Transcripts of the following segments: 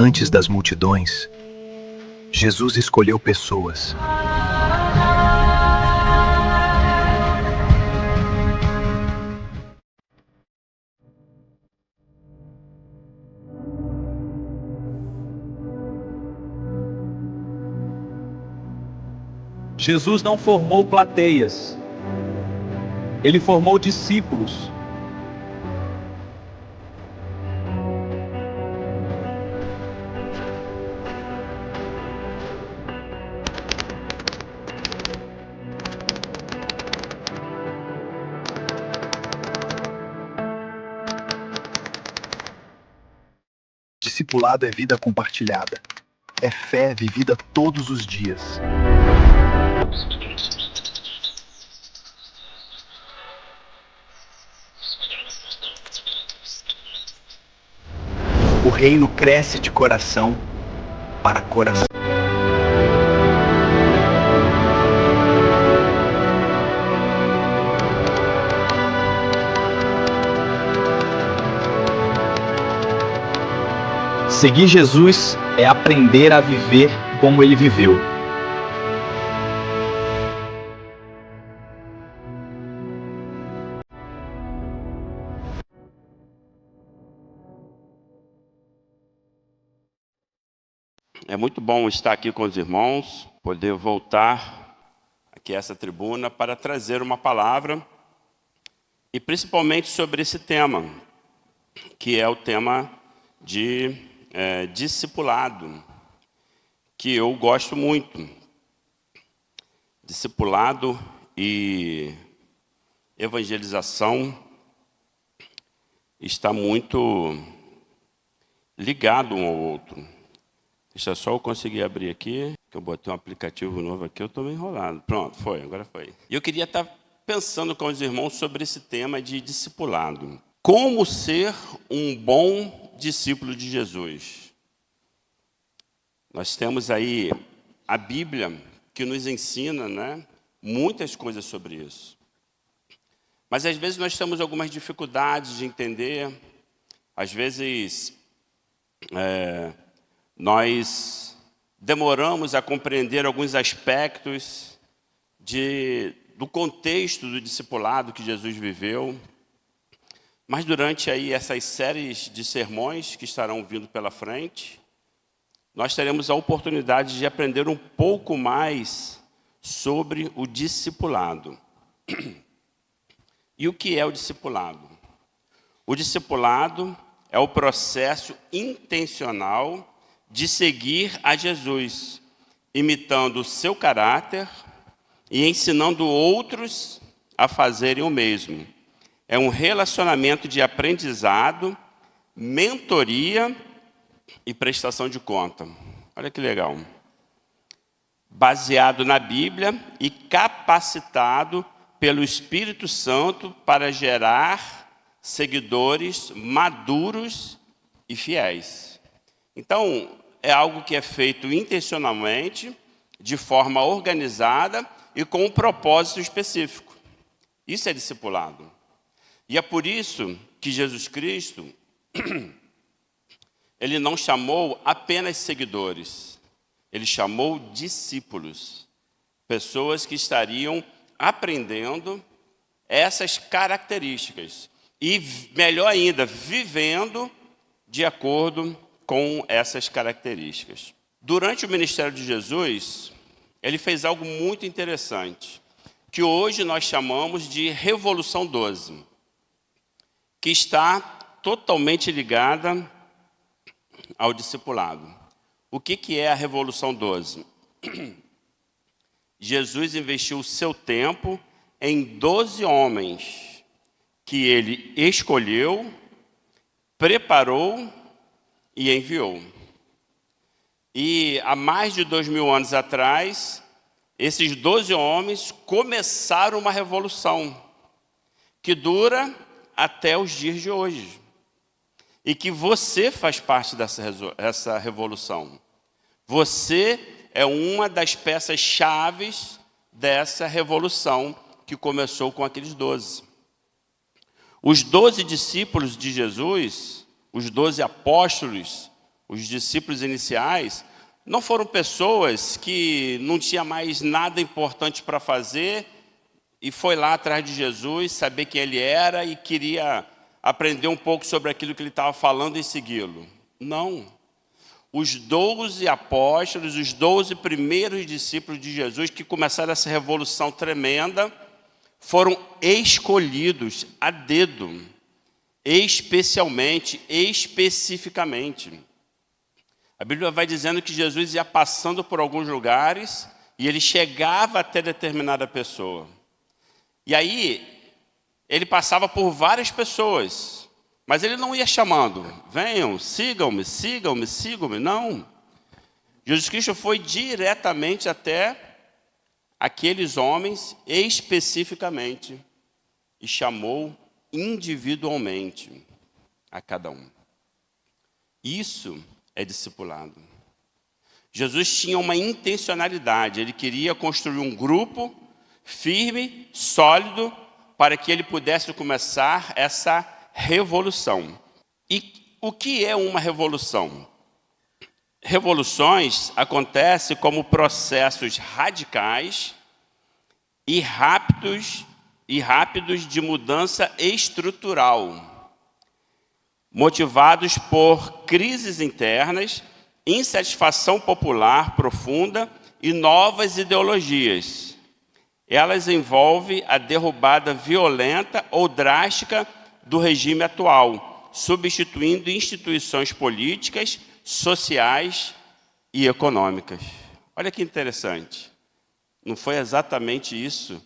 Antes das multidões, Jesus escolheu pessoas. Jesus não formou plateias, ele formou discípulos. Discipulado é vida compartilhada. É fé vivida todos os dias. O reino cresce de coração para coração. Seguir Jesus é aprender a viver como ele viveu. É muito bom estar aqui com os irmãos, poder voltar aqui a essa tribuna para trazer uma palavra, e principalmente sobre esse tema, que é o tema de discipulado, que eu gosto muito. Discipulado e evangelização está muito ligado um ao outro. Deixa só eu conseguir abrir aqui, que eu botei um aplicativo novo aqui, eu estou meio enrolado. Pronto, foi, agora foi. E eu queria estar pensando com os irmãos sobre esse tema de discipulado. Como ser um bom discípulo de Jesus? Nós temos aí a Bíblia que nos ensina, né, muitas coisas sobre isso. Mas às vezes nós temos algumas dificuldades de entender, às vezes nós demoramos a compreender alguns aspectos do contexto do discipulado que Jesus viveu. Mas durante aí essas séries de sermões que estarão vindo pela frente, nós teremos a oportunidade de aprender um pouco mais sobre o discipulado. E o que é o discipulado? O discipulado é o processo intencional de seguir a Jesus, imitando o seu caráter e ensinando outros a fazerem o mesmo. É um relacionamento de aprendizado, mentoria e prestação de conta. Olha que legal. Baseado na Bíblia e capacitado pelo Espírito Santo para gerar seguidores maduros e fiéis. Então, é algo que é feito intencionalmente, de forma organizada e com um propósito específico. Isso é discipulado. E é por isso que Jesus Cristo, ele não chamou apenas seguidores, ele chamou discípulos, pessoas que estariam aprendendo essas características e, melhor ainda, vivendo de acordo com essas características. Durante o ministério de Jesus, ele fez algo muito interessante, que hoje nós chamamos de Revolução 12, que está totalmente ligada ao discipulado. O que é a Revolução 12? Jesus investiu o seu tempo em 12 homens que ele escolheu, preparou e enviou. E há mais de 2000 anos atrás, esses 12 homens começaram uma revolução que dura até os dias de hoje. E que você faz parte dessa revolução. Você é uma das peças chaves dessa revolução que começou com aqueles 12. Os 12 discípulos de Jesus, os 12 apóstolos, os discípulos iniciais, não foram pessoas que não tinha mais nada importante para fazer e foi lá atrás de Jesus, saber quem ele era e queria aprender um pouco sobre aquilo que ele estava falando e segui-lo. Não. Os 12 apóstolos, os 12 primeiros discípulos de Jesus que começaram essa revolução tremenda, foram escolhidos a dedo, especialmente, especificamente. A Bíblia vai dizendo que Jesus ia passando por alguns lugares e ele chegava até determinada pessoa. E aí, ele passava por várias pessoas, mas ele não ia chamando, venham, sigam-me, sigam-me, sigam-me, não. Jesus Cristo foi diretamente até aqueles homens especificamente e chamou individualmente a cada um. Isso é discipulado. Jesus tinha uma intencionalidade, ele queria construir um grupo firme, sólido, para que ele pudesse começar essa revolução. E o que é uma revolução? Revoluções acontecem como processos radicais e rápidos de mudança estrutural, motivados por crises internas, insatisfação popular profunda e novas ideologias. Elas envolvem a derrubada violenta ou drástica do regime atual, substituindo instituições políticas, sociais e econômicas. Olha que interessante. Não foi exatamente isso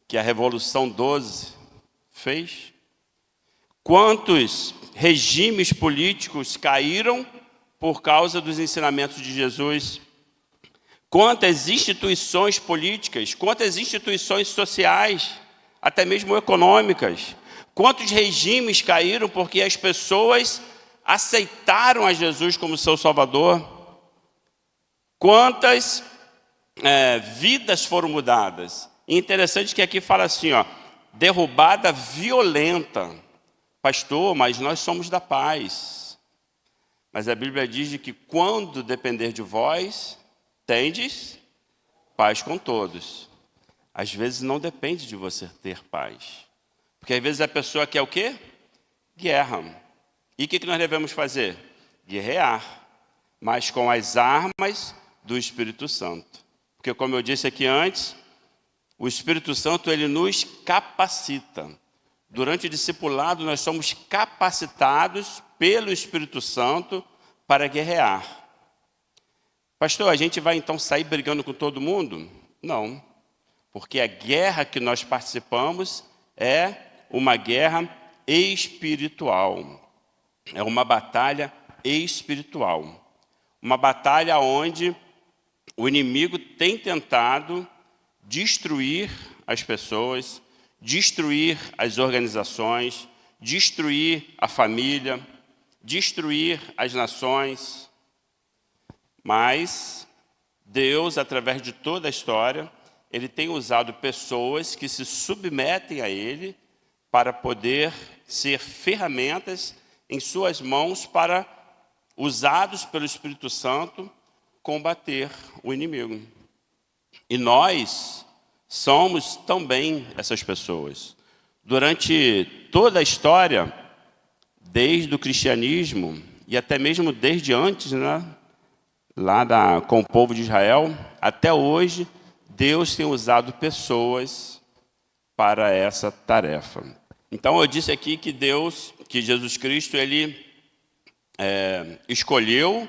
que a Revolução 12 fez? Quantos regimes políticos caíram por causa dos ensinamentos de Jesus? Quantas instituições políticas, quantas instituições sociais, até mesmo econômicas, quantos regimes caíram porque as pessoas aceitaram a Jesus como seu Salvador? Quantas vidas foram mudadas? E interessante que aqui fala assim, ó, derrubada violenta. Pastor, mas nós somos da paz. Mas a Bíblia diz de que quando depender de vós, tendes paz com todos. Às vezes não depende de você ter paz. Porque às vezes a pessoa quer o quê? Guerra. E o que nós devemos fazer? Guerrear, mas com as armas do Espírito Santo. Porque como eu disse aqui antes, o Espírito Santo ele nos capacita. Durante o discipulado nós somos capacitados pelo Espírito Santo para guerrear. Pastor, a gente vai então sair brigando com todo mundo? Não, porque a guerra que nós participamos é uma guerra espiritual. É uma batalha espiritual. Uma batalha onde o inimigo tem tentado destruir as pessoas, destruir as organizações, destruir a família, destruir as nações. Mas Deus, através de toda a história, ele tem usado pessoas que se submetem a ele para poder ser ferramentas em suas mãos para, usados pelo Espírito Santo, combater o inimigo. E nós somos também essas pessoas. Durante toda a história, desde o cristianismo e até mesmo desde antes, né? Com o povo de Israel, até hoje, Deus tem usado pessoas para essa tarefa. Então, eu disse aqui que Jesus Cristo, ele escolheu,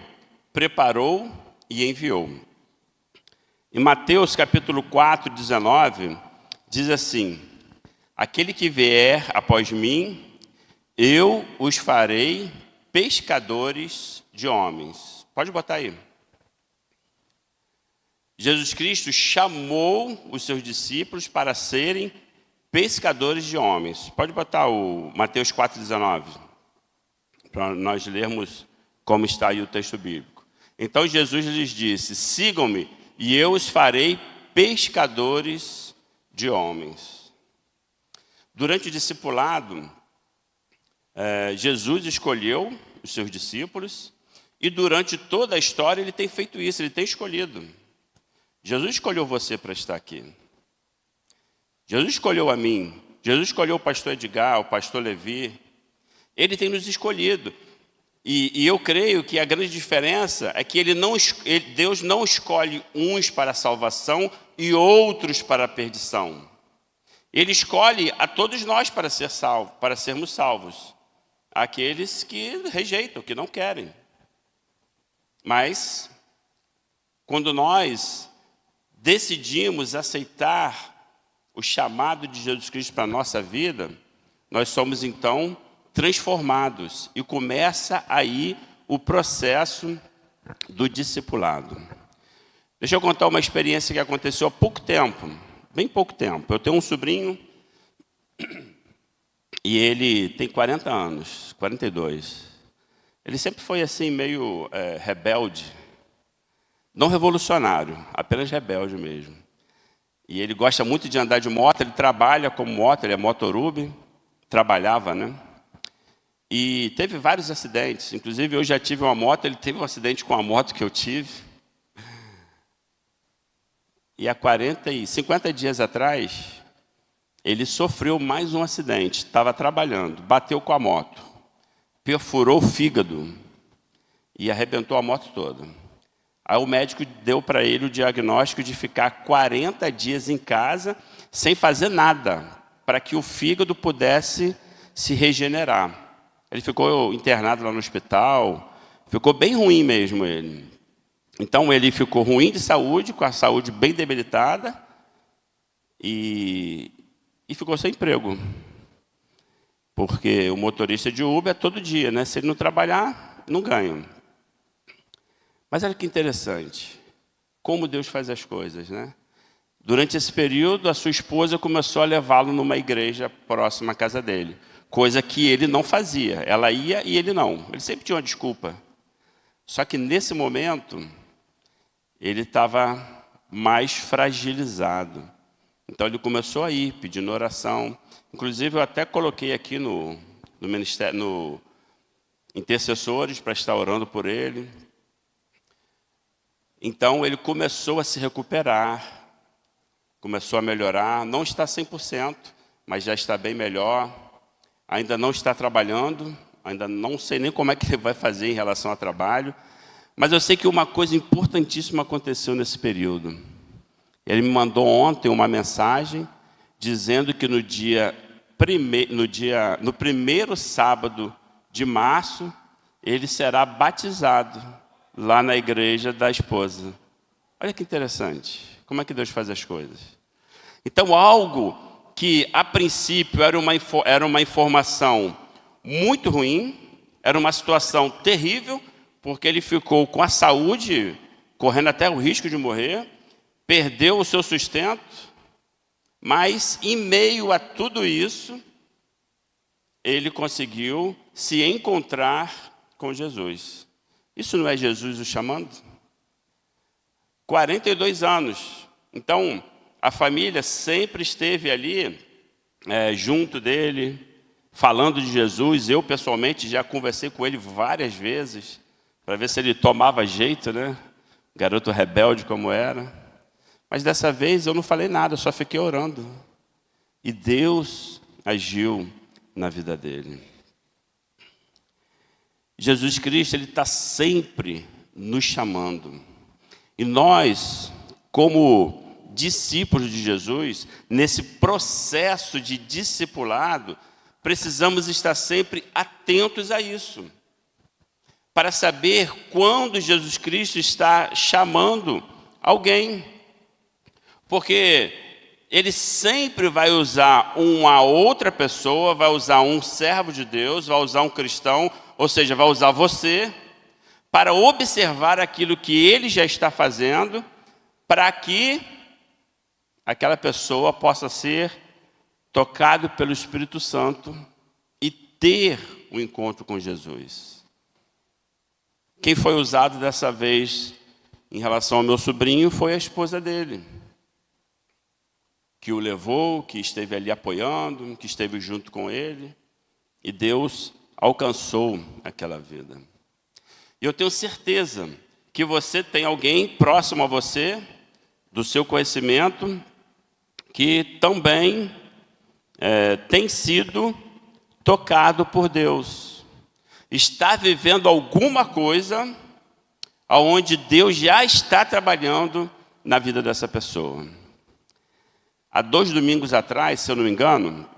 preparou e enviou. Em Mateus capítulo 4, 19, diz assim: aquele que vier após mim, eu os farei pescadores de homens. Pode botar aí. Jesus Cristo chamou os seus discípulos para serem pescadores de homens. Pode botar o Mateus 4,19, para nós lermos como está aí o texto bíblico. Então Jesus lhes disse: sigam-me e eu os farei pescadores de homens. Durante o discipulado, Jesus escolheu os seus discípulos E durante toda a história ele tem feito isso, ele tem escolhido. Jesus escolheu você para estar aqui. Jesus escolheu a mim. Jesus escolheu o pastor Edgar, o pastor Levi. Ele tem nos escolhido. E eu creio que a grande diferença é que Deus não escolhe uns para a salvação e outros para a perdição. Ele escolhe a todos nós para sermos salvos. Aqueles que rejeitam, que não querem. Mas, quando nós decidimos aceitar o chamado de Jesus Cristo para a nossa vida, nós somos então transformados e começa aí o processo do discipulado. Deixa eu contar uma experiência que aconteceu há pouco tempo, bem pouco tempo. Eu tenho um sobrinho e ele tem 40 anos, 42. Ele sempre foi assim meio rebelde, não revolucionário, apenas rebelde mesmo. E ele gosta muito de andar de moto, ele trabalha como moto, ele é motorube, trabalhava, né? E teve vários acidentes, inclusive eu já tive uma moto, ele teve um acidente com a moto que eu tive. E há 50 dias atrás, ele sofreu mais um acidente, estava trabalhando, bateu com a moto, perfurou o fígado e arrebentou a moto toda. Aí o médico deu para ele o diagnóstico de ficar 40 dias em casa, sem fazer nada, para que o fígado pudesse se regenerar. Ele ficou internado lá no hospital, ficou bem ruim mesmo ele. Então ele ficou ruim de saúde, com a saúde bem debilitada, e ficou sem emprego. Porque o motorista de Uber é todo dia, né? Se ele não trabalhar, não ganha. Mas olha que interessante, como Deus faz as coisas, né? Durante esse período, a sua esposa começou a levá-lo numa igreja próxima à casa dele. Coisa que ele não fazia. Ela ia e ele não. Ele sempre tinha uma desculpa. Só que nesse momento, ele estava mais fragilizado. Então ele começou a ir, pedindo oração. Inclusive, eu até coloquei aqui no ministério, no intercessores, para estar orando por ele. Então ele começou a se recuperar, começou a melhorar. Não está 100%, mas já está bem melhor. Ainda não está trabalhando, ainda não sei nem como é que ele vai fazer em relação ao trabalho. Mas eu sei que uma coisa importantíssima aconteceu nesse período. Ele me mandou ontem uma mensagem dizendo que no primeiro sábado de março, ele será batizado lá na igreja da esposa. Olha que interessante, como é que Deus faz as coisas. Então, algo que a princípio era uma informação muito ruim, era uma situação terrível, porque ele ficou com a saúde, correndo até o risco de morrer, perdeu o seu sustento, mas em meio a tudo isso, ele conseguiu se encontrar com Jesus. Isso não é Jesus o chamando? 42 anos. Então, a família sempre esteve ali, junto dele, falando de Jesus. Eu, pessoalmente, já conversei com ele várias vezes, para ver se ele tomava jeito, né? Garoto rebelde como era. Mas dessa vez eu não falei nada, eu só fiquei orando. E Deus agiu na vida dele. Jesus Cristo, ele está sempre nos chamando. E nós, como discípulos de Jesus, nesse processo de discipulado, precisamos estar sempre atentos a isso, para saber quando Jesus Cristo está chamando alguém. Porque ele sempre vai usar uma outra pessoa, vai usar um servo de Deus, vai usar um cristão, ou seja, vai usar você, para observar aquilo que ele já está fazendo, para que aquela pessoa possa ser tocada pelo Espírito Santo e ter um encontro com Jesus. Quem foi usado dessa vez em relação ao meu sobrinho foi a esposa dele, que o levou, que esteve ali apoiando, que esteve junto com ele, e Deus alcançou aquela vida. E eu tenho certeza que você tem alguém próximo a você, do seu conhecimento, que também tem sido tocado por Deus. Está vivendo alguma coisa onde Deus já está trabalhando na vida dessa pessoa. Há 2 domingos atrás, se eu não me engano,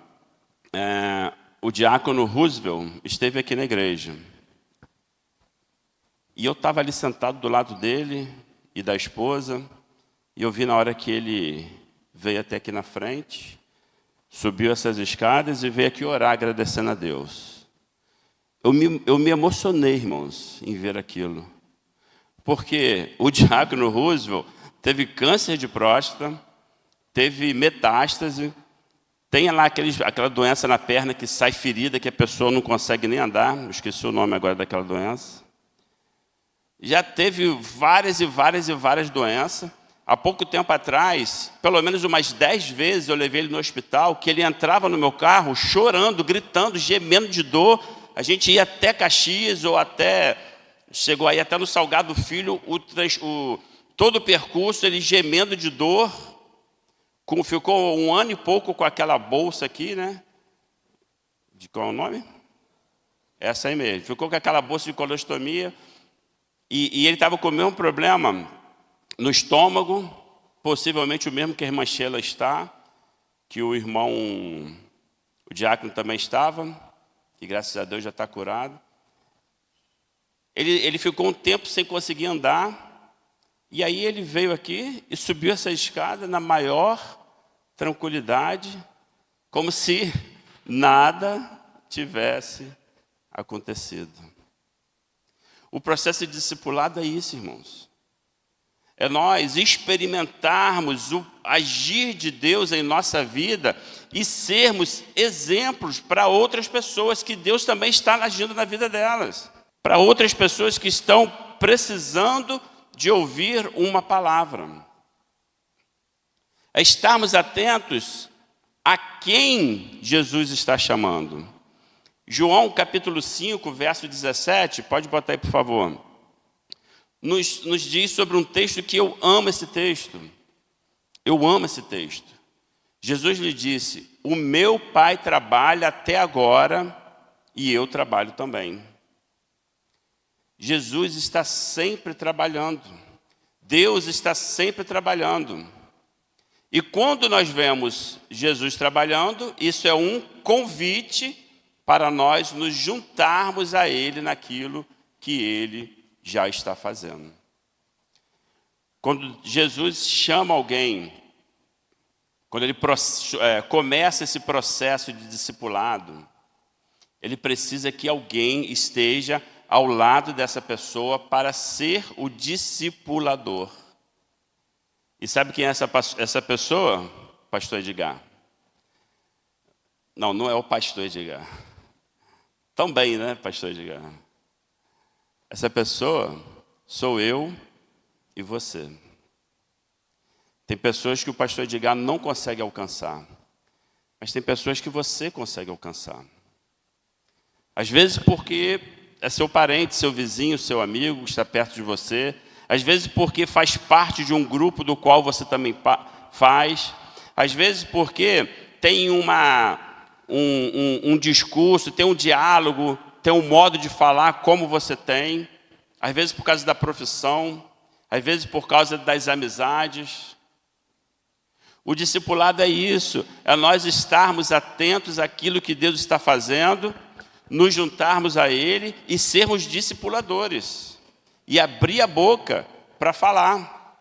o diácono Roosevelt esteve aqui na igreja. E eu estava ali sentado do lado dele e da esposa, e eu vi na hora que ele veio até aqui na frente, subiu essas escadas e veio aqui orar agradecendo a Deus. Eu me emocionei, irmãos, em ver aquilo. Porque o diácono Roosevelt teve câncer de próstata, teve metástase, tem lá aquela doença na perna que sai ferida, que a pessoa não consegue nem andar, eu esqueci o nome agora daquela doença. Já teve várias e várias doenças. Há pouco tempo atrás, pelo menos umas 10 vezes eu levei ele no hospital, que ele entrava no meu carro chorando, gritando, gemendo de dor. A gente ia até Caxias ou chegou aí até no Salgado Filho, todo o percurso ele gemendo de dor. Ficou 1 ano e pouco com aquela bolsa aqui, né? De qual é o nome? Essa aí mesmo. Ficou com aquela bolsa de colostomia. E ele estava com o mesmo problema no estômago, possivelmente o mesmo que a irmã Sheila está, que o diácono também estava, que graças a Deus já está curado. Ele ficou um tempo sem conseguir andar, e aí ele veio aqui e subiu essa escada na maior tranquilidade, como se nada tivesse acontecido. O processo de discipulado é isso, irmãos. É nós experimentarmos o agir de Deus em nossa vida e sermos exemplos para outras pessoas que Deus também está agindo na vida delas. Para outras pessoas que estão precisando de ouvir uma palavra. É estarmos atentos a quem Jesus está chamando. João capítulo 5, verso 17, pode botar aí por favor. Nos diz sobre um texto que eu amo esse texto. Eu amo esse texto. Jesus lhe disse: o meu Pai trabalha até agora e eu trabalho também. Jesus está sempre trabalhando. Deus está sempre trabalhando. E quando nós vemos Jesus trabalhando, isso é um convite para nós nos juntarmos a Ele naquilo que Ele já está fazendo. Quando Jesus chama alguém, quando ele começa esse processo de discipulado, ele precisa que alguém esteja ao lado dessa pessoa para ser o discipulador. E sabe quem é essa pessoa? Pastor Edgar. Não é o pastor Edgar. Também, né, pastor Edgar? Essa pessoa sou eu e você. Tem pessoas que o pastor Edgar não consegue alcançar, mas tem pessoas que você consegue alcançar. Às vezes porque é seu parente, seu vizinho, seu amigo que está perto de você. Às vezes porque faz parte de um grupo do qual você também faz. Às vezes porque tem um discurso, tem um diálogo, tem um modo de falar como você tem. Às vezes por causa da profissão, às vezes por causa das amizades. O discipulado é isso, é nós estarmos atentos àquilo que Deus está fazendo, nos juntarmos a Ele e sermos discipuladores. E abrir a boca para falar.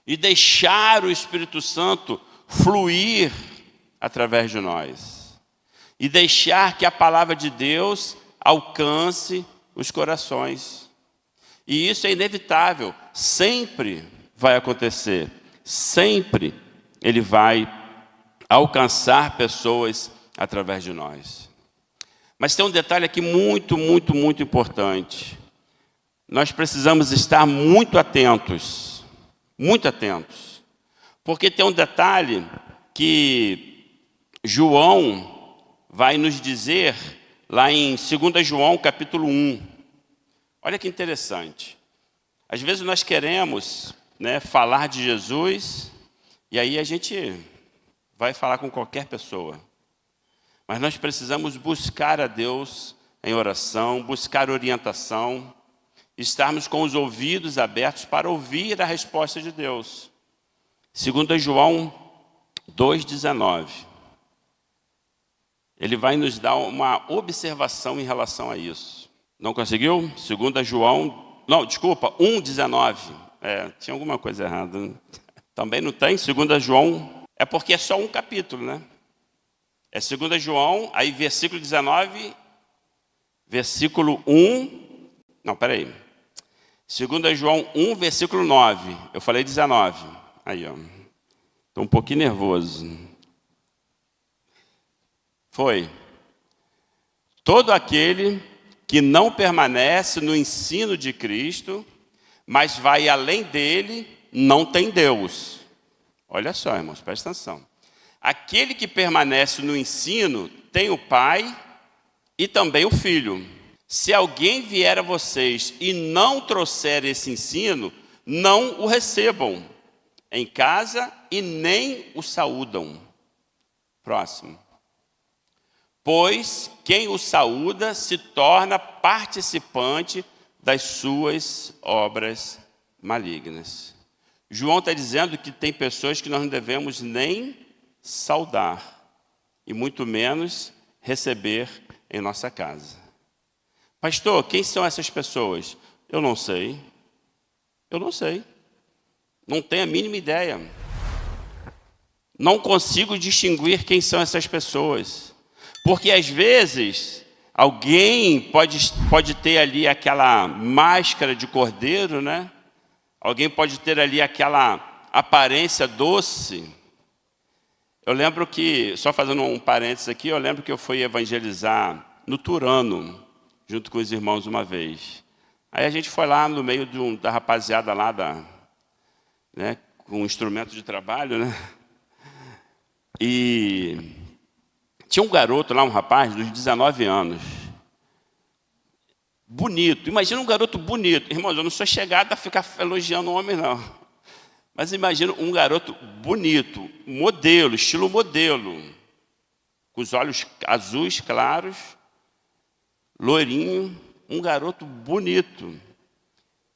E deixar o Espírito Santo fluir através de nós. E deixar que a palavra de Deus alcance os corações. E isso é inevitável, sempre vai acontecer. Sempre Ele vai alcançar pessoas através de nós. Mas tem um detalhe aqui muito importante. Nós precisamos estar muito atentos, porque tem um detalhe que João vai nos dizer lá em 2 João capítulo 1. Olha que interessante. Às vezes nós queremos, né, falar de Jesus, e aí a gente vai falar com qualquer pessoa. Mas nós precisamos buscar a Deus em oração, buscar orientação, estarmos com os ouvidos abertos para ouvir a resposta de Deus. 2 João 2,19. Ele vai nos dar uma observação em relação a isso. Não conseguiu? 2 João... Não, desculpa, 1,19. Tinha alguma coisa errada. Também não tem? 2 João... É porque é só um capítulo, né? É 2 João, aí versículo 19, versículo 1... Não, peraí. 2 João 1, versículo 9. Eu falei 19. Aí, ó. Estou um pouquinho nervoso. Foi. Todo aquele que não permanece no ensino de Cristo, mas vai além dele, não tem Deus. Olha só, irmãos, presta atenção. Aquele que permanece no ensino tem o Pai e também o Filho. Se alguém vier a vocês e não trouxer esse ensino, não o recebam em casa e nem o saúdam. Próximo. Pois quem o saúda se torna participante das suas obras malignas. João está dizendo que tem pessoas que nós não devemos nem saudar, e muito menos receber em nossa casa. Pastor, quem são essas pessoas? Eu não sei. Eu não sei. Não tenho a mínima ideia. Não consigo distinguir quem são essas pessoas. Porque às vezes alguém pode ter ali aquela máscara de cordeiro, né? Alguém pode ter ali aquela aparência doce. Eu lembro que, só fazendo um parênteses aqui, eu lembro que eu fui evangelizar no Turano, junto com os irmãos uma vez. Aí a gente foi lá no meio da rapaziada lá, né, com um instrumento de trabalho, né? E tinha um garoto lá, um rapaz, dos 19 anos. Bonito. Imagina um garoto bonito. Irmãos, eu não sou chegado a ficar elogiando o homem, não. Mas imagina um garoto bonito, modelo, estilo modelo. Com os olhos azuis claros, loirinho, um garoto bonito.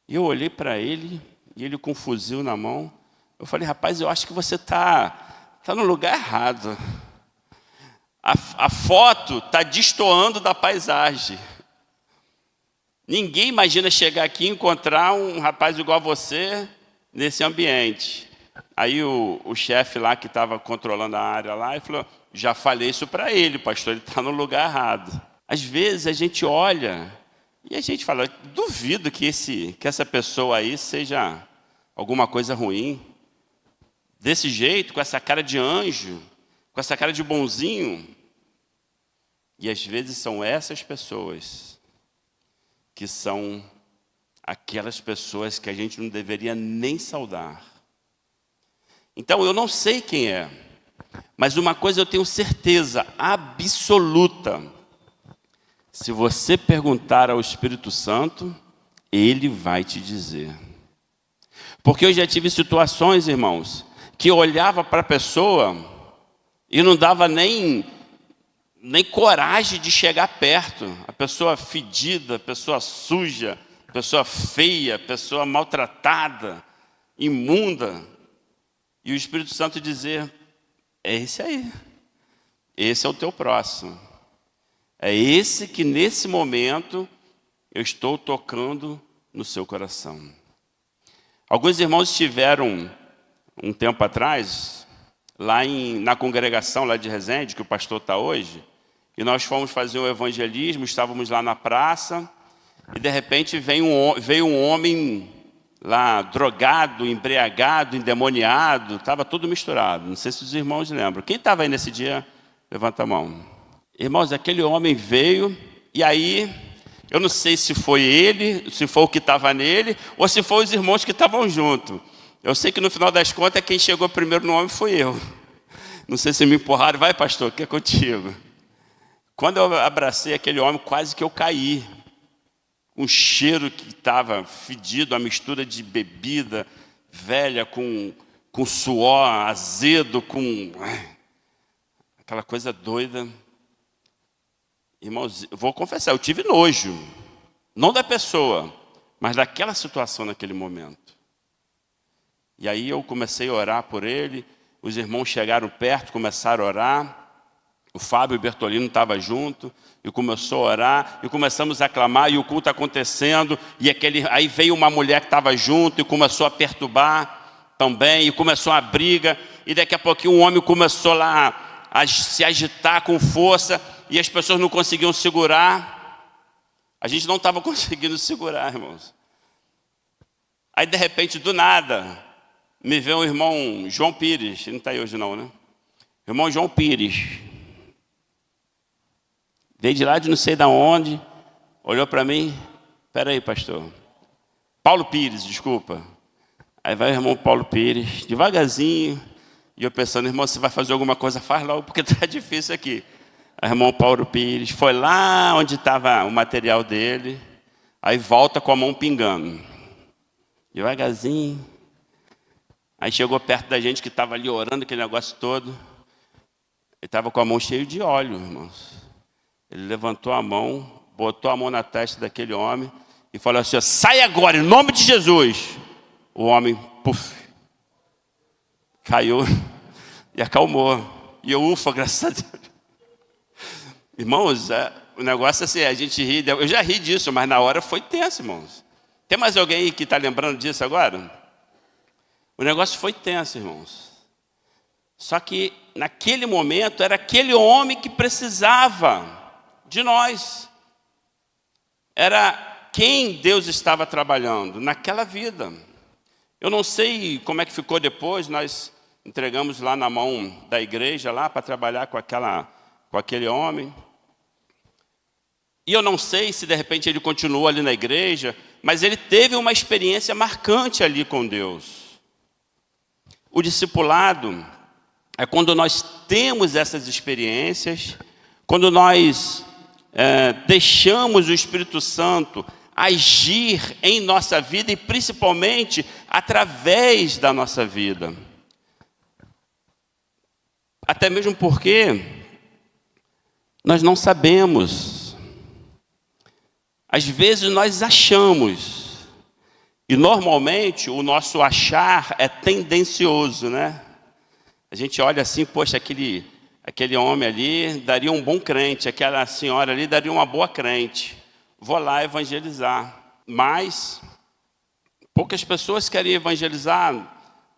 E eu olhei para ele, e ele com um fuzil na mão. Eu falei, rapaz, eu acho que você está no lugar errado. A foto está destoando da paisagem. Ninguém imagina chegar aqui e encontrar um rapaz igual a você nesse ambiente. Aí o chefe lá que estava controlando a área lá, ele falou, já falei isso para ele, pastor, ele está no lugar errado. Às vezes a gente olha e a gente fala, duvido que essa pessoa aí seja alguma coisa ruim. Desse jeito, com essa cara de anjo, com essa cara de bonzinho. E às vezes são essas pessoas que são aquelas pessoas que a gente não deveria nem saudar. Então, eu não sei quem é, mas uma coisa eu tenho certeza absoluta. Se você perguntar ao Espírito Santo, ele vai te dizer. Porque eu já tive situações, irmãos, que eu olhava para a pessoa e não dava nem coragem de chegar perto. A pessoa fedida, a pessoa suja, a pessoa feia, a pessoa maltratada, imunda. E o Espírito Santo dizer, é esse aí. Esse é o teu próximo. É esse que nesse momento eu estou tocando no seu coração. Alguns irmãos estiveram um tempo atrás, lá na congregação lá de Resende, que o pastor está hoje, e nós fomos fazer um evangelismo, estávamos lá na praça, e de repente veio um homem lá drogado, embriagado, endemoniado, estava tudo misturado. Não sei se os irmãos lembram. Quem estava aí nesse dia? Levanta a mão. Irmãos, aquele homem veio, e aí, eu não sei se foi ele, se foi o que estava nele, ou se foi os irmãos que estavam junto. Eu sei que no final das contas, quem chegou primeiro no homem foi eu. Não sei se me empurraram, vai pastor, que é contigo. Quando eu abracei aquele homem, quase que eu caí. um cheiro que estava fedido, a mistura de bebida velha com suor azedo, com aquela coisa doida. Irmãos, eu vou confessar, eu tive nojo, não da pessoa, mas daquela situação naquele momento. E aí eu comecei a orar por ele, os irmãos chegaram perto, começaram a orar. O Fábio Bertolino estava junto e começou a orar, e começamos a clamar, e o culto acontecendo, e aí veio uma mulher que estava junto e começou a perturbar também, e começou a briga, e daqui a pouquinho um homem começou lá a se agitar com força, e as pessoas não conseguiam segurar. A gente não estava conseguindo segurar, irmãos. Aí de repente, do nada, me veio o irmão João Pires, ele não está aí hoje não, né? Irmão João Pires. Veio de lá de não sei de onde, olhou para mim, espera aí, pastor. Paulo Pires, desculpa. Aí vai o irmão Paulo Pires, devagarzinho, e eu pensando, irmão, você vai fazer alguma coisa, faz logo, porque está difícil aqui. Aí o irmão Paulo Pires foi lá onde estava o material dele, aí volta com a mão pingando. Devagarzinho. Aí chegou perto da gente que estava ali orando aquele negócio todo. Ele estava com a mão cheia de óleo, irmãos. Ele levantou a mão, botou a mão na testa daquele homem e falou assim: sai agora, em nome de Jesus. O homem, puf, caiu e acalmou. E eu, ufa, graças a Deus. Irmãos, o negócio é assim, a gente ri, eu já ri disso, mas na hora foi tenso, irmãos. Tem mais alguém aí que está lembrando disso agora? O negócio foi tenso, irmãos. Só que naquele momento era aquele homem que precisava de nós. Era quem Deus estava trabalhando naquela vida. Eu não sei como é que ficou depois, nós entregamos lá na mão da igreja lá para trabalhar com aquele homem. E eu não sei se de repente ele continuou ali na igreja, mas ele teve uma experiência marcante ali com Deus. O discipulado é quando nós temos essas experiências, quando nós deixamos o Espírito Santo agir em nossa vida e principalmente através da nossa vida. Até mesmo porque nós não sabemos. Às vezes nós achamos, e normalmente o nosso achar é tendencioso, né? A gente olha assim, poxa, aquele homem ali daria um bom crente, aquela senhora ali daria uma boa crente. Vou lá evangelizar. Mas poucas pessoas querem evangelizar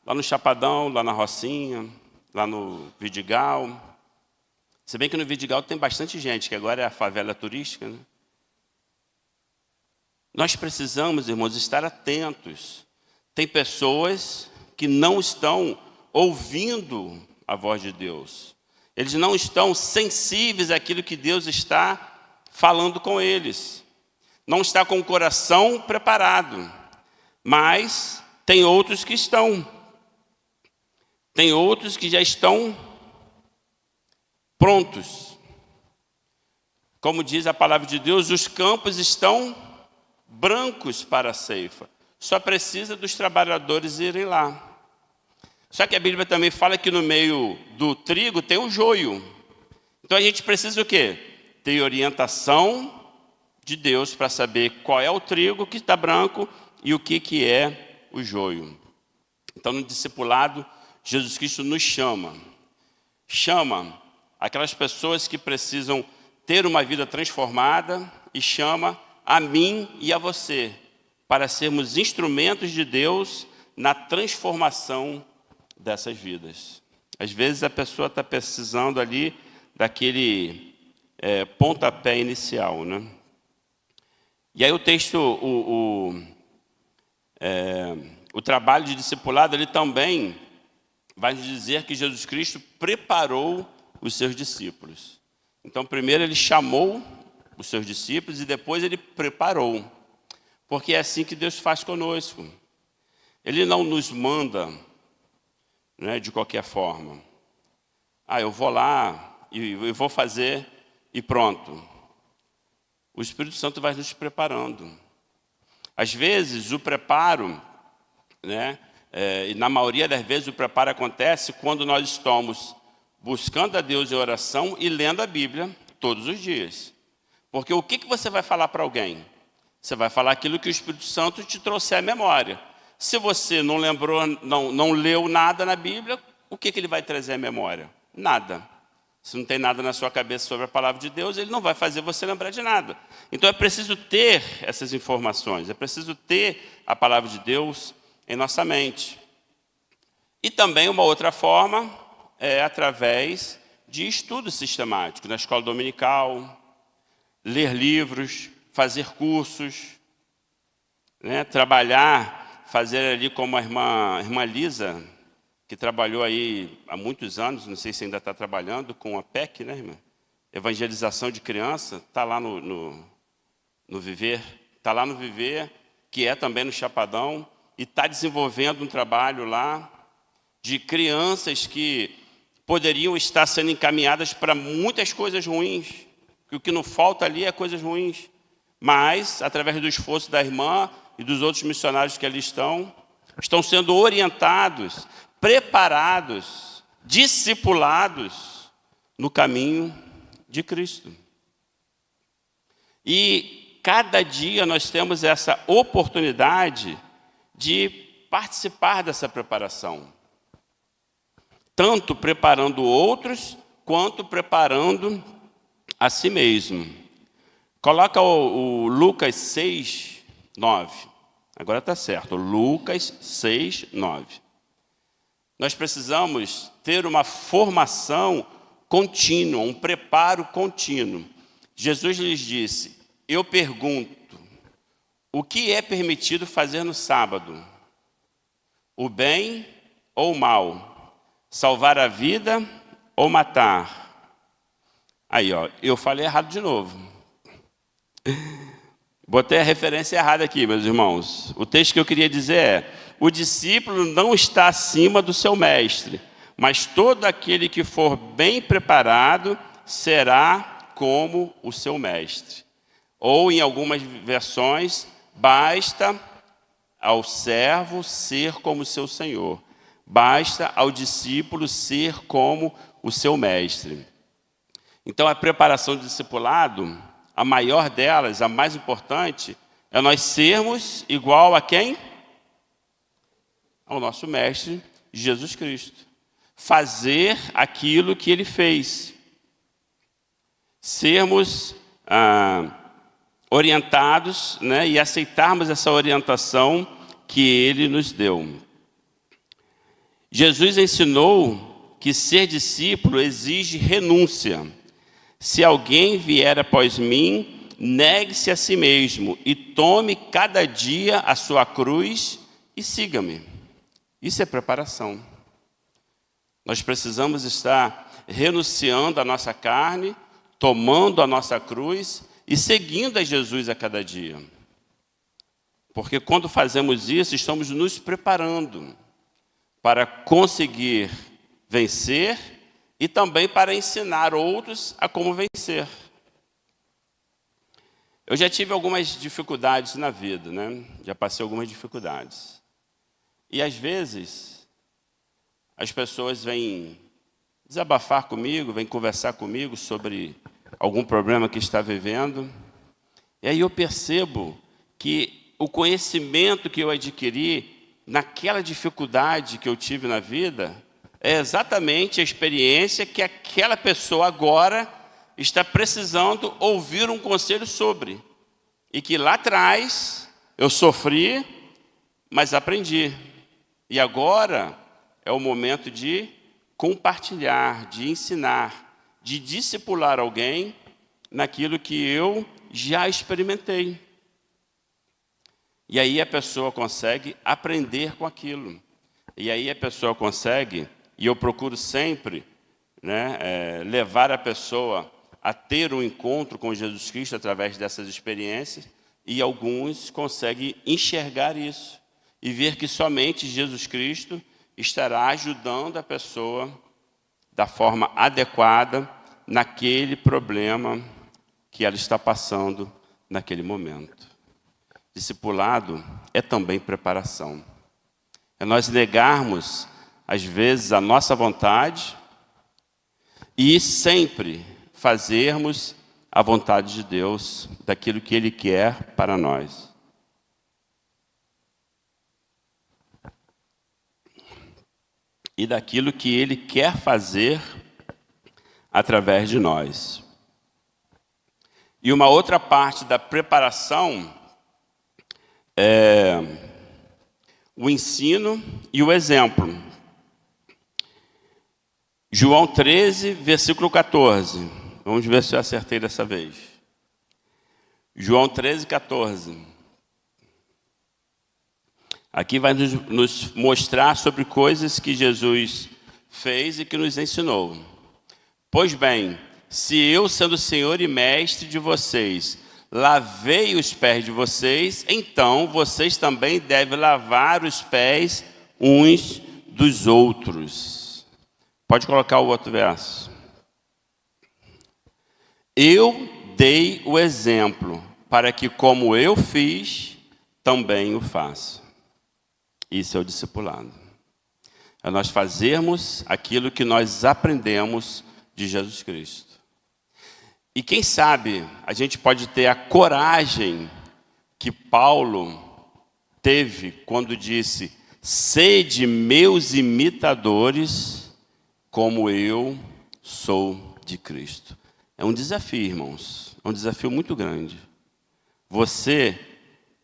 lá no Chapadão, lá na Rocinha, lá no Vidigal. Se bem que no Vidigal tem bastante gente, que agora é a favela turística, né? Nós precisamos, irmãos, estar atentos. Tem pessoas que não estão ouvindo a voz de Deus. Eles não estão sensíveis àquilo que Deus está falando com eles. Não está com o coração preparado. Mas tem outros que estão. Tem outros que já estão prontos. Como diz a palavra de Deus, os campos estão brancos para a ceifa. Só precisa dos trabalhadores irem lá. Só que a Bíblia também fala que no meio do trigo tem o joio. Então a gente precisa o quê? Ter orientação de Deus para saber qual é o trigo que está branco e o que é o joio. Então no discipulado, Jesus Cristo nos chama. Chama aquelas pessoas que precisam ter uma vida transformada e chama a mim e a você para sermos instrumentos de Deus na transformação dessas vidas. Às vezes a pessoa está precisando ali daquele pontapé inicial, né? E aí o texto, o trabalho de discipulado, ele também vai nos dizer que Jesus Cristo preparou os seus discípulos. Então, primeiro ele chamou os seus discípulos e depois ele preparou. Porque é assim que Deus faz conosco. Ele não nos manda, né, de qualquer forma. Eu vou lá e vou fazer e pronto. O Espírito Santo vai nos preparando. Às vezes, o preparo, né, e na maioria das vezes o preparo acontece quando nós estamos buscando a Deus em oração e lendo a Bíblia todos os dias. Porque o que você vai falar para alguém? Você vai falar aquilo que o Espírito Santo te trouxe à memória. Se você não lembrou, não leu nada na Bíblia, o que ele vai trazer à memória? Nada. Se não tem nada na sua cabeça sobre a palavra de Deus, ele não vai fazer você lembrar de nada. Então é preciso ter essas informações, é preciso ter a palavra de Deus em nossa mente. E também uma outra forma é através de estudo sistemático, na escola dominical, ler livros, fazer cursos, né, trabalhar, fazer ali como a irmã Lisa, que trabalhou aí há muitos anos, não sei se ainda está trabalhando, com a PEC, né, irmã? Evangelização de criança, está lá no Viver, está lá no Viver, que é também no Chapadão, e está desenvolvendo um trabalho lá de crianças que poderiam estar sendo encaminhadas para muitas coisas ruins, que o que não falta ali é coisas ruins, mas, através do esforço da irmã e dos outros missionários que ali estão sendo orientados, preparados, discipulados no caminho de Cristo. E cada dia nós temos essa oportunidade de participar dessa preparação. Tanto preparando outros, quanto preparando a si mesmo. Coloca o Lucas 6, 9. Agora está certo. Lucas 6, 9. Nós precisamos ter uma formação contínua, um preparo contínuo. Jesus lhes disse, eu pergunto, o que é permitido fazer no sábado? O bem ou o mal? Salvar a vida ou matar? Aí, ó, eu falei errado de novo. Botei a referência errada aqui, meus irmãos. O texto que eu queria dizer é, o discípulo não está acima do seu mestre, mas todo aquele que for bem preparado será como o seu mestre. Ou, em algumas versões, basta ao servo ser como o seu senhor. Basta ao discípulo ser como o seu mestre. Então, a preparação do discipulado, a maior delas, a mais importante, é nós sermos igual a quem? Ao nosso mestre, Jesus Cristo. Fazer aquilo que ele fez. Sermos orientados, né, e aceitarmos essa orientação que ele nos deu. Jesus ensinou que ser discípulo exige renúncia. Se alguém vier após mim, negue-se a si mesmo e tome cada dia a sua cruz e siga-me. Isso é preparação. Nós precisamos estar renunciando à nossa carne, tomando a nossa cruz e seguindo a Jesus a cada dia. Porque quando fazemos isso, estamos nos preparando para conseguir vencer e também para ensinar outros a como vencer. Eu já tive algumas dificuldades na vida, né? Já passei algumas dificuldades. E às vezes, as pessoas vêm desabafar comigo, vêm conversar comigo sobre algum problema que está vivendo. E aí eu percebo que o conhecimento que eu adquiri naquela dificuldade que eu tive na vida é exatamente a experiência que aquela pessoa agora está precisando ouvir um conselho sobre. E que lá atrás eu sofri, mas aprendi. E agora é o momento de compartilhar, de ensinar, de discipular alguém naquilo que eu já experimentei. E aí a pessoa consegue aprender com aquilo. E aí a pessoa consegue, e eu procuro sempre, né, levar a pessoa a ter um encontro com Jesus Cristo através dessas experiências, e alguns conseguem enxergar isso e ver que somente Jesus Cristo estará ajudando a pessoa da forma adequada naquele problema que ela está passando naquele momento. Discipulado é também preparação. É nós negarmos, às vezes, a nossa vontade e sempre fazermos a vontade de Deus, daquilo que Ele quer para nós. E daquilo que Ele quer fazer através de nós. E uma outra parte da preparação é o ensino e o exemplo. João 13, versículo 14. Vamos ver se eu acertei dessa vez. João 13, 14. Aqui vai nos mostrar sobre coisas que Jesus fez e que nos ensinou. Pois bem, se eu, sendo Senhor e Mestre de vocês, lavei os pés de vocês, então vocês também devem lavar os pés uns dos outros. Pode colocar o outro verso. Eu dei o exemplo para que, como eu fiz, também o façam. Isso é o discipulado. É nós fazermos aquilo que nós aprendemos de Jesus Cristo. E quem sabe a gente pode ter a coragem que Paulo teve quando disse: sede meus imitadores, como eu sou de Cristo. É um desafio, irmãos. É um desafio muito grande. Você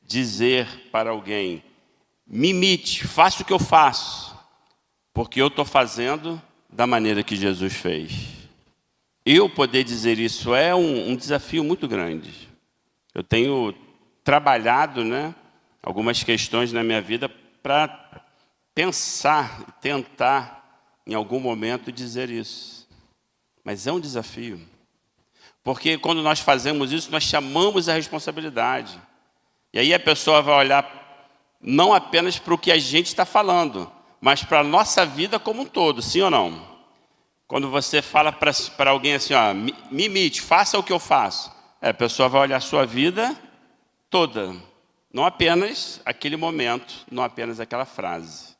dizer para alguém: me imite, faça o que eu faço, porque eu estou fazendo da maneira que Jesus fez. Eu poder dizer isso é um desafio muito grande. Eu tenho trabalhado, algumas questões na minha vida para pensar, tentar, em algum momento, dizer isso. Mas é um desafio. Porque quando nós fazemos isso, nós chamamos a responsabilidade. E aí a pessoa vai olhar não apenas para o que a gente está falando, mas para a nossa vida como um todo, sim ou não? Quando você fala para alguém assim, me imite, faça o que eu faço. A pessoa vai olhar a sua vida toda, não apenas aquele momento, não apenas aquela frase.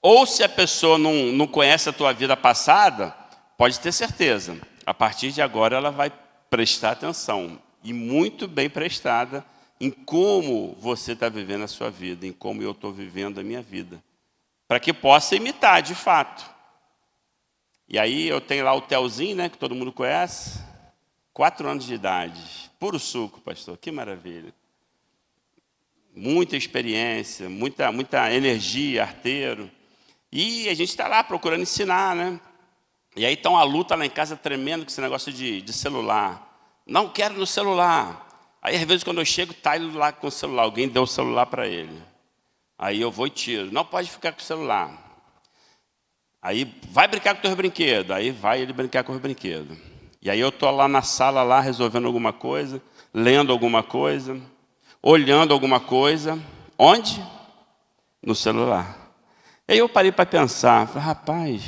Ou se a pessoa não conhece a tua vida passada, pode ter certeza, a partir de agora ela vai prestar atenção, e muito bem prestada, em como você está vivendo a sua vida, em como eu estou vivendo a minha vida, para que possa imitar de fato. E aí eu tenho lá o Telzinho, que todo mundo conhece, 4 anos de idade, puro suco, pastor, que maravilha. Muita experiência, muita energia, arteiro. E a gente está lá procurando ensinar, E aí está uma luta lá em casa tremendo com esse negócio de celular. Não quero no celular. Aí, às vezes, quando eu chego, está ele lá com o celular. Alguém deu o celular para ele. Aí eu vou e tiro. Não pode ficar com o celular. Aí, vai brincar com os teus brinquedos. Aí vai ele brincar com os brinquedos. E aí eu estou lá na sala, lá, resolvendo alguma coisa, lendo alguma coisa, olhando alguma coisa. Onde? No celular. Aí eu parei para pensar. Falei, rapaz,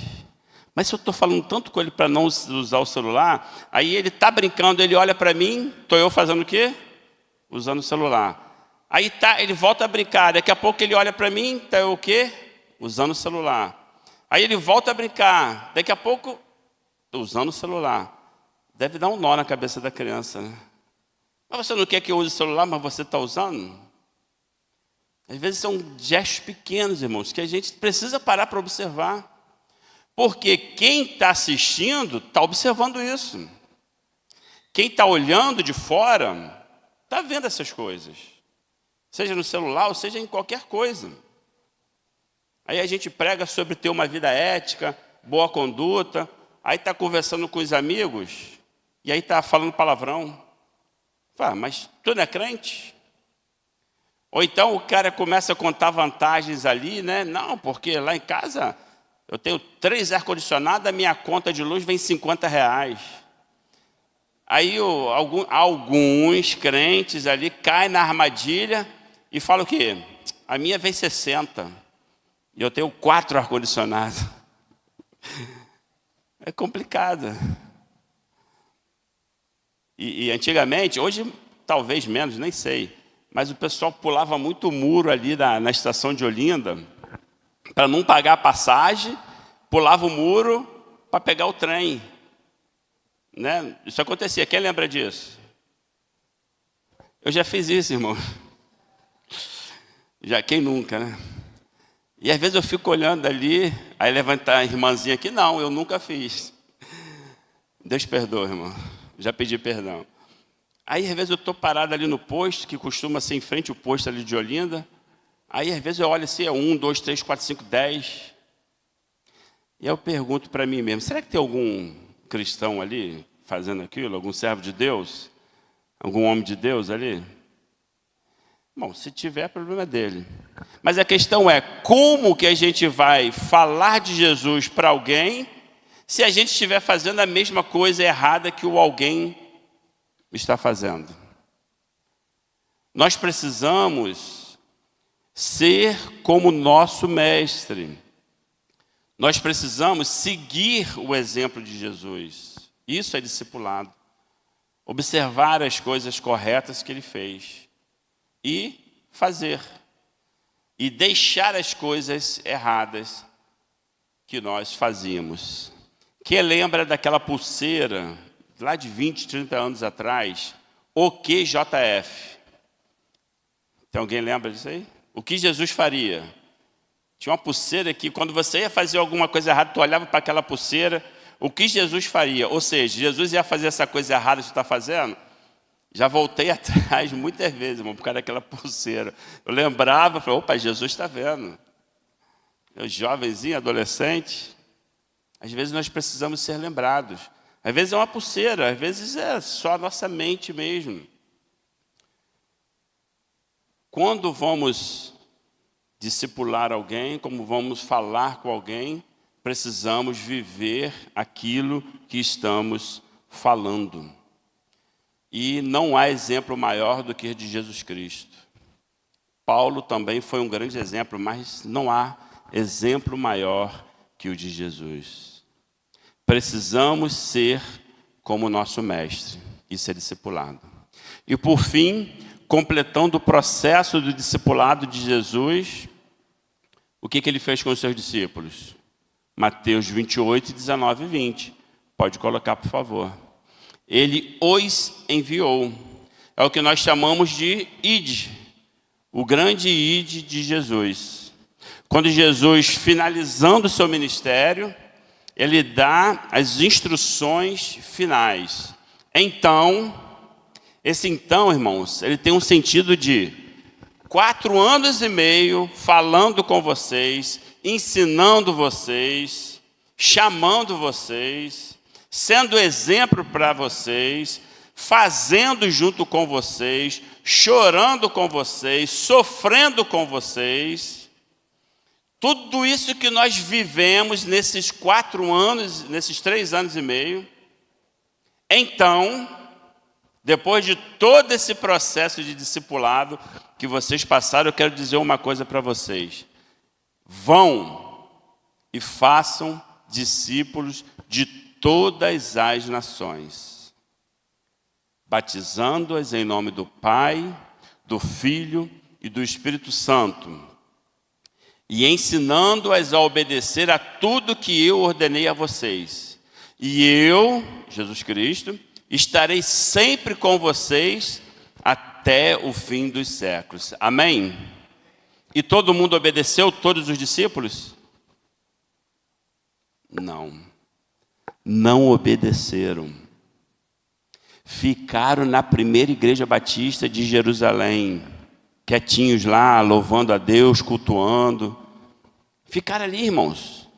mas se eu estou falando tanto com ele para não usar o celular, aí ele está brincando, ele olha para mim, estou eu fazendo o quê? Usando o celular. Aí ele volta a brincar, daqui a pouco ele olha para mim, está eu o quê? Usando o celular. Aí ele volta a brincar, daqui a pouco, usando o celular. Deve dar um nó na cabeça da criança, Mas você não quer que eu use o celular, mas você está usando? Às vezes são gestos pequenos, irmãos, que a gente precisa parar para observar. Porque quem está assistindo está observando isso. Quem está olhando de fora está vendo essas coisas. Seja no celular ou seja em qualquer coisa. Aí a gente prega sobre ter uma vida ética, boa conduta. Aí está conversando com os amigos e aí está falando palavrão. Fala, mas tu não é crente? Ou então o cara começa a contar vantagens ali, Não, porque lá em casa eu tenho 3 ar-condicionados, a minha conta de luz vem R$50. Aí alguns crentes ali caem na armadilha e falam o quê? A minha vem 60 e eu tenho 4 ar-condicionados. É complicado. E antigamente, hoje talvez menos, nem sei. mas o pessoal pulava muito o muro ali na estação de Olinda, para não pagar a passagem, pulava o muro para pegar o trem. Né? Isso acontecia, quem lembra disso? Eu já fiz isso, irmão. Já, quem nunca, né? E às vezes eu fico olhando ali, aí levanta a irmãzinha aqui, não, eu nunca fiz. Deus perdoa, irmão, já pedi perdão. Aí às vezes eu estou parado ali no posto, que costuma ser em frente ao posto ali de Olinda, aí às vezes eu olho assim, é 1, 2, 3, 4, 5, 10. E aí eu pergunto para mim mesmo, será que tem algum cristão ali fazendo aquilo? Algum servo de Deus? Algum homem de Deus ali? Bom, se tiver, problema dele. Mas a questão é, como que a gente vai falar de Jesus para alguém se a gente estiver fazendo a mesma coisa errada que o alguém está fazendo? Nós precisamos ser como nosso mestre. Nós precisamos seguir o exemplo de Jesus. Isso é discipulado. Observar as coisas corretas que ele fez e fazer. E deixar as coisas erradas que nós fazíamos. Quem lembra daquela pulseira, lá de 20, 30 anos atrás, o QJF? Tem alguém lembra disso aí? O que Jesus faria? Tinha uma pulseira que, quando você ia fazer alguma coisa errada, tu olhava para aquela pulseira, o que Jesus faria? Ou seja, Jesus ia fazer essa coisa errada que você está fazendo? Já voltei atrás muitas vezes, irmão, por causa daquela pulseira. Eu lembrava, falei, opa, Jesus está vendo. Eu, jovenzinho, adolescente, às vezes nós precisamos ser lembrados. Às vezes é uma pulseira, às vezes é só a nossa mente mesmo. Quando vamos discipular alguém, como vamos falar com alguém, precisamos viver aquilo que estamos falando. E não há exemplo maior do que o de Jesus Cristo. Paulo também foi um grande exemplo, mas não há exemplo maior que o de Jesus. Precisamos ser como o nosso mestre e ser discipulado. E por fim, completando o processo do discipulado de Jesus, o que ele fez com os seus discípulos? Mateus 28, 19 e 20. Pode colocar, por favor. Ele os enviou. É o que nós chamamos de ide, o grande ide de Jesus. Quando Jesus, finalizando o seu ministério, ele dá as instruções finais. Então, esse então, irmãos, ele tem um sentido de 4 anos e meio falando com vocês, ensinando vocês, chamando vocês, sendo exemplo para vocês, fazendo junto com vocês, chorando com vocês, sofrendo com vocês. Tudo isso que nós vivemos nesses 4 anos, nesses 3 anos e meio. Então, depois de todo esse processo de discipulado que vocês passaram, eu quero dizer uma coisa para vocês. Vão e façam discípulos de todas as nações, batizando-as em nome do Pai, do Filho e do Espírito Santo, e ensinando-as a obedecer a tudo que eu ordenei a vocês. E eu, Jesus Cristo, estarei sempre com vocês até o fim dos séculos. Amém? E todo mundo obedeceu, todos os discípulos? Não. Não obedeceram. Ficaram na primeira igreja batista de Jerusalém, quietinhos lá, louvando a Deus, cultuando. Ficaram ali, irmãos.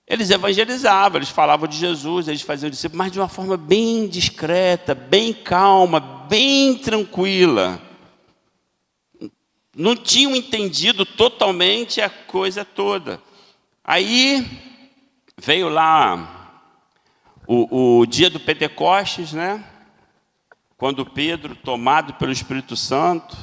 Eles evangelizavam, eles falavam de Jesus, eles faziam discípulos, mas de uma forma bem discreta, bem calma, bem tranquila. Não tinham entendido totalmente a coisa toda. Aí veio lá o dia do Pentecostes, né? Quando Pedro, tomado pelo Espírito Santo,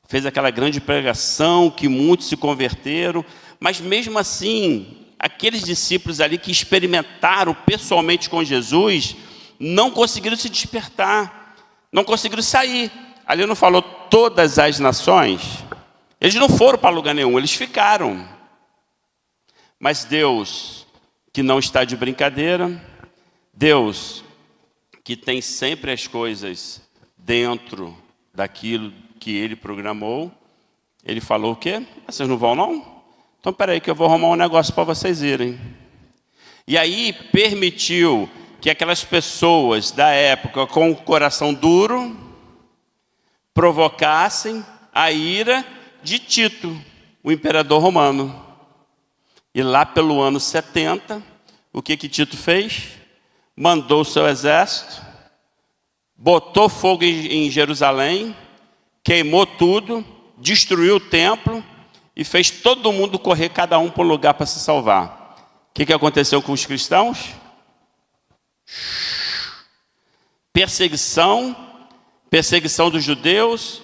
fez aquela grande pregação que muitos se converteram, mas mesmo assim, aqueles discípulos ali que experimentaram pessoalmente com Jesus, não conseguiram se despertar, não conseguiram sair. Ali não falou todas as nações? Eles não foram para lugar nenhum, eles ficaram. Mas Deus, que não está de brincadeira, Deus, que tem sempre as coisas dentro daquilo que Ele programou, Ele falou o quê? Vocês não vão não? Então peraí que eu vou arrumar um negócio para vocês irem. E aí permitiu que aquelas pessoas da época com o coração duro provocassem a ira de Tito, o imperador romano. E lá pelo ano 70, o que Tito fez? Mandou o seu exército, botou fogo em Jerusalém, queimou tudo, destruiu o templo e fez todo mundo correr, cada um para um lugar para se salvar. O que aconteceu com os cristãos? Perseguição dos judeus,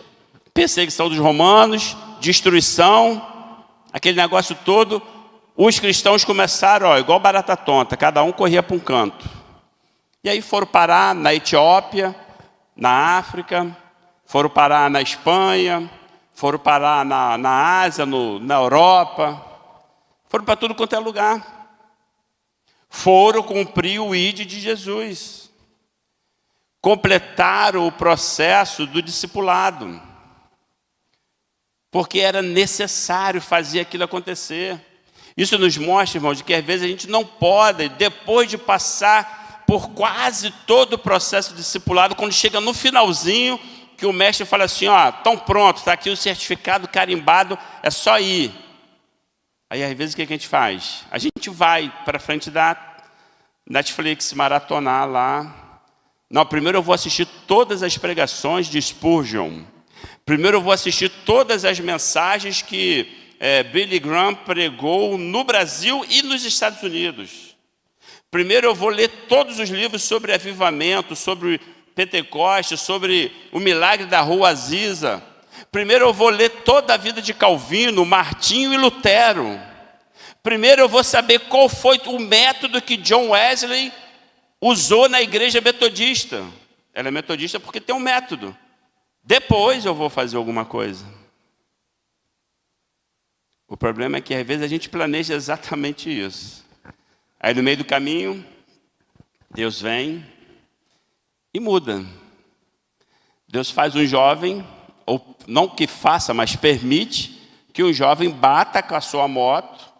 perseguição dos romanos, destruição, aquele negócio todo. Os cristãos começaram, igual barata tonta, cada um corria para um canto. E aí foram parar na Etiópia, na África, foram parar na Espanha, foram parar na Ásia, na Europa, foram para tudo quanto é lugar. Foram cumprir o ID de Jesus. Completaram o processo do discipulado. Porque era necessário fazer aquilo acontecer. Isso nos mostra, irmãos, de que às vezes a gente não pode, depois de passar por quase todo o processo discipulado, quando chega no finalzinho, que o mestre fala assim, estão prontos, está aqui o certificado carimbado, é só ir. Aí às vezes o que a gente faz? A gente vai para frente da Netflix, maratonar lá. Não, primeiro eu vou assistir todas as pregações de Spurgeon. Primeiro eu vou assistir todas as mensagens que Billy Graham pregou no Brasil e nos Estados Unidos. Primeiro eu vou ler todos os livros sobre avivamento, sobre Pentecostes, sobre o milagre da Rua Aziza. Primeiro eu vou ler toda a vida de Calvino, Martinho e Lutero. Primeiro eu vou saber qual foi o método que John Wesley usou na igreja metodista. Ela é metodista porque tem um método. Depois eu vou fazer alguma coisa. O problema é que às vezes a gente planeja exatamente isso. Aí no meio do caminho, Deus vem e muda. Deus faz um jovem, ou não que faça, mas permite que um jovem bata com a sua moto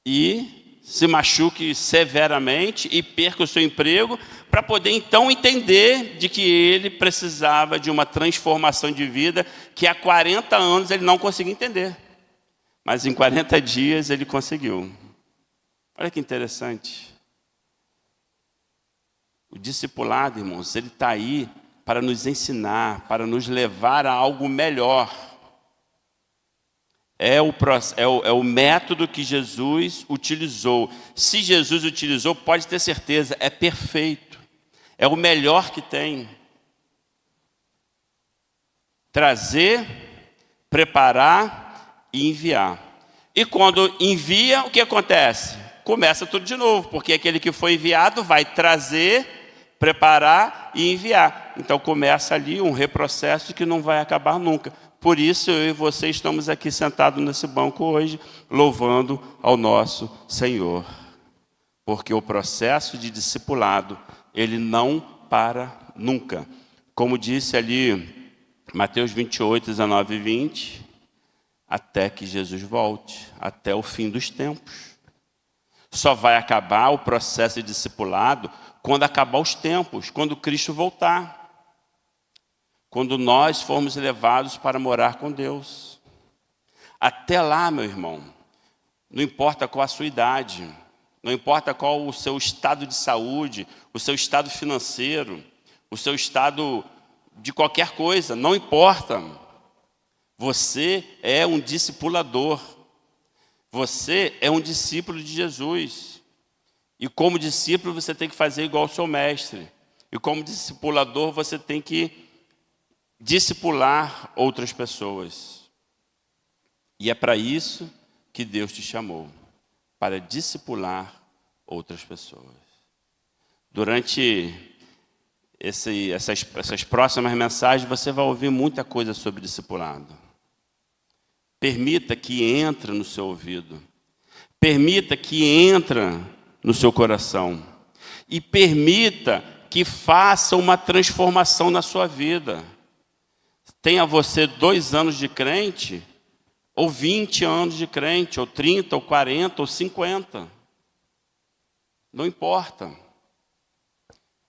e se machuque severamente e perca o seu emprego, para poder então entender de que ele precisava de uma transformação de vida que há 40 anos ele não conseguia entender. Mas em 40 dias ele conseguiu. Olha que interessante. O discipulado, irmãos, ele está aí para nos ensinar, para nos levar a algo melhor. É o método que Jesus utilizou. Se Jesus utilizou, pode ter certeza, é perfeito. É o melhor que tem. Trazer, preparar e enviar. E quando envia, o que acontece? Começa tudo de novo, porque aquele que foi enviado vai trazer, preparar e enviar. Então começa ali um reprocesso que não vai acabar nunca. Por isso eu e você estamos aqui sentados nesse banco hoje, louvando ao nosso Senhor. Porque o processo de discipulado, ele não para nunca. Como disse ali, Mateus 28, 19 e 20, até que Jesus volte, até o fim dos tempos. Só vai acabar o processo de discipulado quando acabar os tempos, quando Cristo voltar. Quando nós formos levados para morar com Deus. Até lá, meu irmão, não importa qual a sua idade, não importa qual o seu estado de saúde, o seu estado financeiro, o seu estado de qualquer coisa, não importa. Você é um discipulador. Você é um discípulo de Jesus. E como discípulo você tem que fazer igual ao seu mestre. E como discipulador você tem que discipular outras pessoas. E é para isso que Deus te chamou, para discipular outras pessoas. Durante essas próximas mensagens, você vai ouvir muita coisa sobre discipulado. Permita que entre no seu ouvido. Permita que entre no seu coração. E permita que faça uma transformação na sua vida. Tenha você 2 anos de crente, ou 20 anos de crente, ou 30, ou 40, ou 50. Não importa.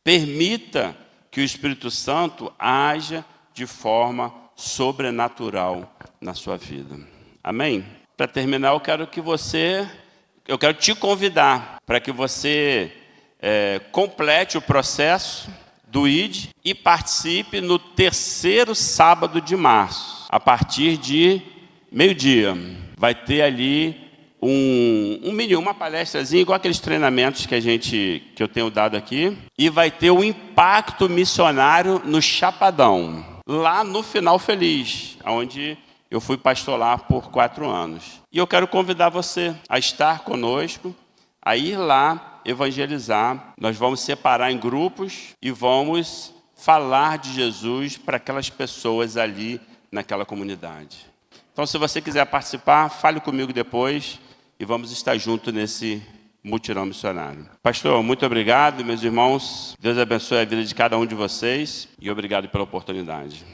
Permita que o Espírito Santo haja de forma sobrenatural na sua vida. Amém? Para terminar, eu quero te convidar para que você complete o processo do ID e participe no 3º sábado de março, a partir de meio-dia. Vai ter ali uma palestrazinha, igual aqueles treinamentos que eu tenho dado aqui, e vai ter o impacto missionário no Chapadão, lá no Final Feliz, onde eu fui pastor lá por 4 anos. E eu quero convidar você a estar conosco, a ir lá evangelizar. Nós vamos separar em grupos e vamos falar de Jesus para aquelas pessoas ali naquela comunidade. Então, se você quiser participar, fale comigo depois e vamos estar juntos nesse mutirão missionário. Pastor, muito obrigado, meus irmãos. Deus abençoe a vida de cada um de vocês e obrigado pela oportunidade.